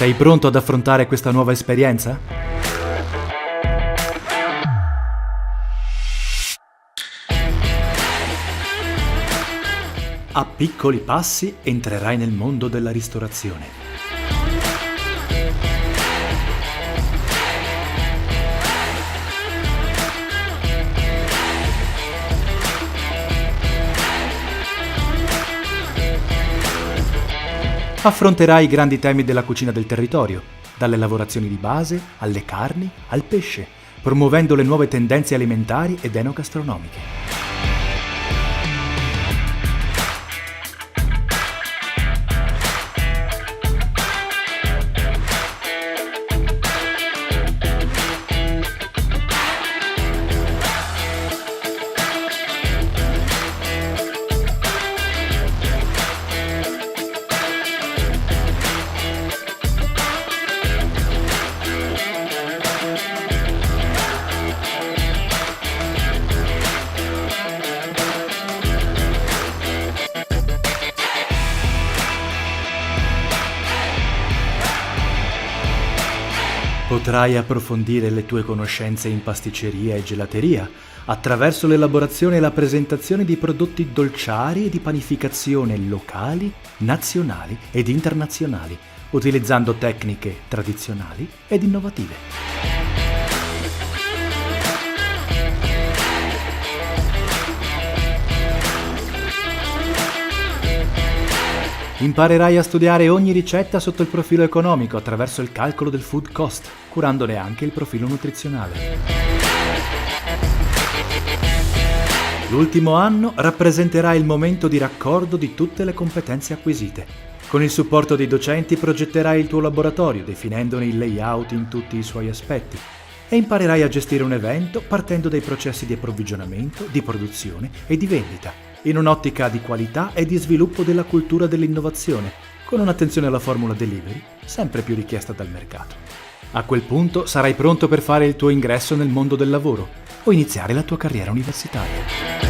Sei pronto ad affrontare questa nuova esperienza? A piccoli passi entrerai nel mondo della ristorazione. Affronterai i grandi temi della cucina del territorio, dalle lavorazioni di base alle carni al pesce, promuovendo le nuove tendenze alimentari ed enogastronomiche. Potrai approfondire le tue conoscenze in pasticceria e gelateria attraverso l'elaborazione e la presentazione di prodotti dolciari e di panificazione locali, nazionali ed internazionali, utilizzando tecniche tradizionali ed innovative. Imparerai a studiare ogni ricetta sotto il profilo economico attraverso il calcolo del food cost, curandone anche il profilo nutrizionale. L'ultimo anno rappresenterà il momento di raccordo di tutte le competenze acquisite. Con il supporto dei docenti progetterai il tuo laboratorio, definendone il layout in tutti i suoi aspetti, e imparerai a gestire un evento partendo dai processi di approvvigionamento, di produzione e di vendita, in un'ottica di qualità e di sviluppo della cultura dell'innovazione, con un'attenzione alla formula delivery sempre più richiesta dal mercato. A quel punto sarai pronto per fare il tuo ingresso nel mondo del lavoro o iniziare la tua carriera universitaria.